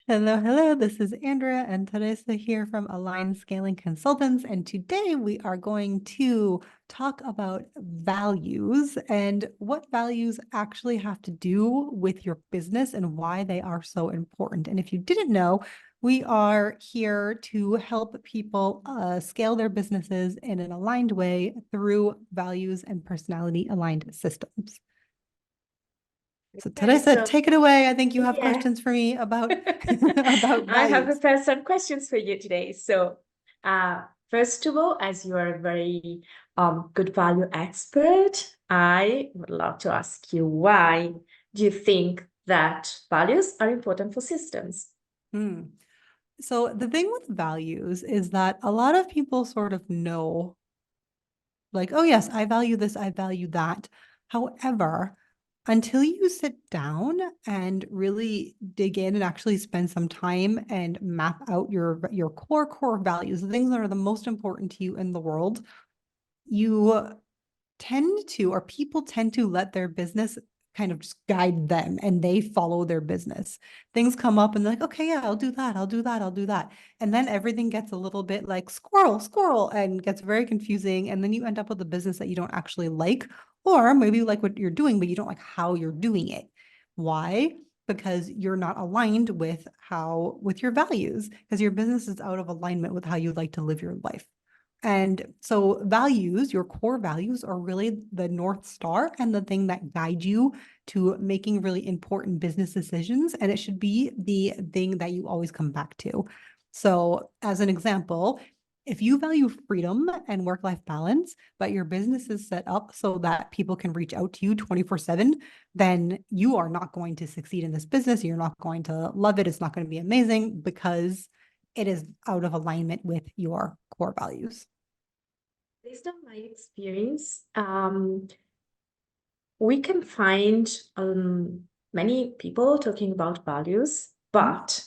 Hello, hello. This is Andrea and Teresa here from Align Scaling Consultants. And today we are going to talk about values and what values actually have to do with your business and why they are so important. And if you didn't know, we are here to help people scale their businesses in an aligned way through values and personality aligned systems. So Okay, Teresa, so take it away. I think you have yeah, questions for me about about I have values. prepared some questions for you today. So, first of all, as you are a very good value expert, I would love to ask you, why do you think that values are important for systems? Hmm. So the thing with values is that a lot of people sort of know, like, oh, yes, I value this, I value that. However, until you sit down and really dig in and actually spend some time and map out your core values, the things that are the most important to you in the world, you tend to, or people tend to let their business kind of just guide them and they follow their business. Things come up and they're like, okay, yeah, I'll do that. I'll do that. I'll do that. And then everything gets a little bit like squirrel, squirrel, and gets very confusing. And then you end up with a business that you don't actually like, or maybe you like what you're doing, but you don't like how you're doing it. Why? Because you're not aligned with your values, because your business is out of alignment with how you like to live your life. And so values, your core values are really the North Star and the thing that guide you to making really important business decisions. And it should be the thing that you always come back to. So as an example, if you value freedom and work-life balance, but your business is set up so that people can reach out to you 24/7, then you are not going to succeed in this business. You're not going to love it. It's not going to be amazing because it is out of alignment with your core values. Based on my experience, we can find many people talking about values, but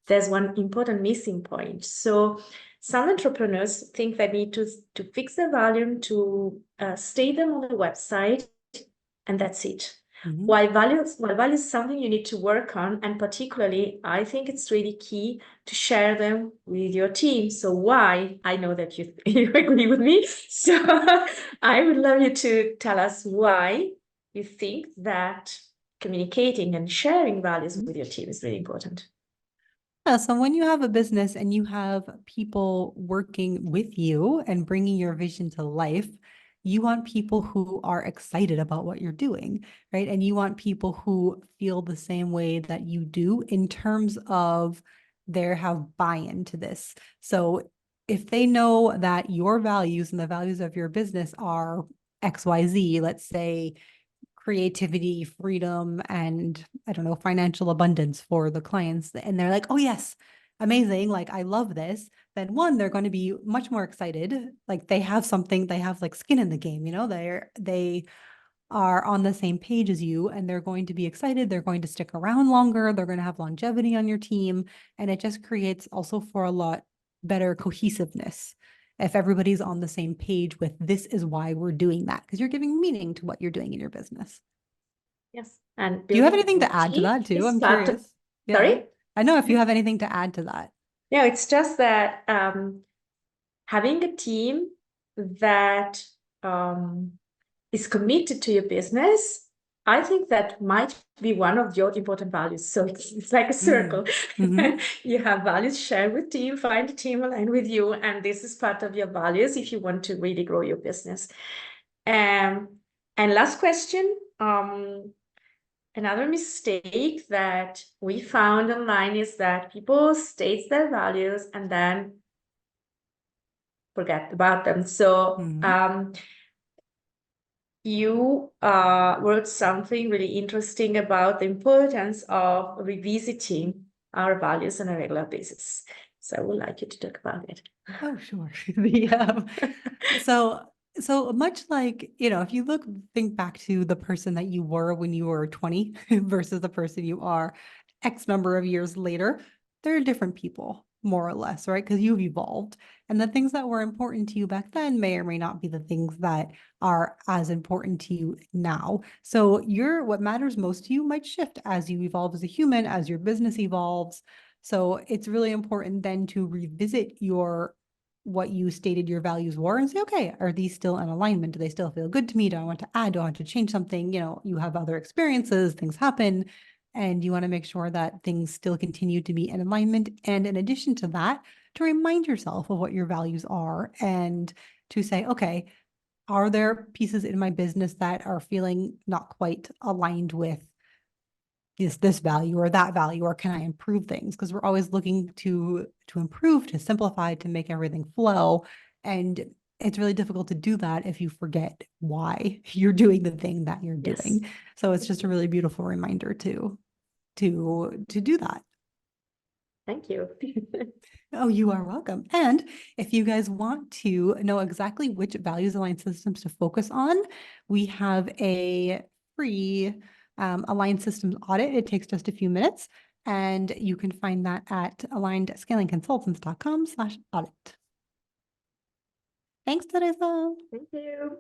there's one important missing point. So some entrepreneurs think they need to fix the value, to state them on the website, and that's it. Mm-hmm. While values is something you need to work on, and particularly, I think it's really key to share them with your team. So why? I know that you, you agree with me. So I would love you to tell us why you think that communicating and sharing values with your team is really important. Yeah, so when you have a business and you have people working with you and bringing your vision to life, you want people who are excited about what you're doing, right? And you want people who feel the same way that you do in terms of they have buy-in to this. So if they know that your values and the values of your business are XYZ, let's say creativity, freedom, and I don't know, financial abundance for the clients. And they're like, oh, yes, amazing. Like, I love this. Then one, they're going to be much more excited. Like they have something, they have like skin in the game, they are on the same page as you and they're going to be excited. They're going to stick around longer. They're going to have longevity on your team. And it just creates also for a lot better cohesiveness if everybody's on the same page with this is why we're doing that, because you're giving meaning to what you're doing in your business. Yes. And Do you have building anything a to add to team that too? is I'm part of, curious. Yeah. sorry? I know if you have anything to add to that. No, it's just that having a team that is committed to your business, I think that might be one of your important values. So it's like a circle. Mm. Mm-hmm. You have values, share with team, find a team aligned with you, and this is part of your values if you want to really grow your business. Um, and last question, another mistake that we found online is that people state their values and then forget about them. So Mm-hmm. you wrote something really interesting about the importance of revisiting our values on a regular basis. So I would like you to talk about it. Oh, sure. The so so much like, if you think back to the person that you were when you were 20 versus the person you are X number of years later, they're different people. more or less, right? Because you've evolved. And the things that were important to you back then may or may not be the things that are as important to you now. So what matters most to you might shift as you evolve as a human, as your business evolves. So it's really important then to revisit what you stated your values were and say, okay, are these still in alignment? Do they still feel good to me? Do I want to add? Do I want to change something? You have other experiences, things happen, and you want to make sure that things still continue to be in alignment. And in addition to that, to remind yourself of what your values are and to say, okay, are there pieces in my business that are feeling not quite aligned with this value or that value, or can I improve things? Because we're always looking to improve, to simplify, to make everything flow. And it's really difficult to do that if you forget why you're doing the thing that you're Yes. doing. So it's just a really beautiful reminder to do that. Thank you. Oh, you are welcome. And if you guys want to know exactly which values aligned systems to focus on, we have a free aligned systems audit. It takes just a few minutes, and you can find that at alignedscalingconsultants.com/audit. Thanks, Teresa. Thank you.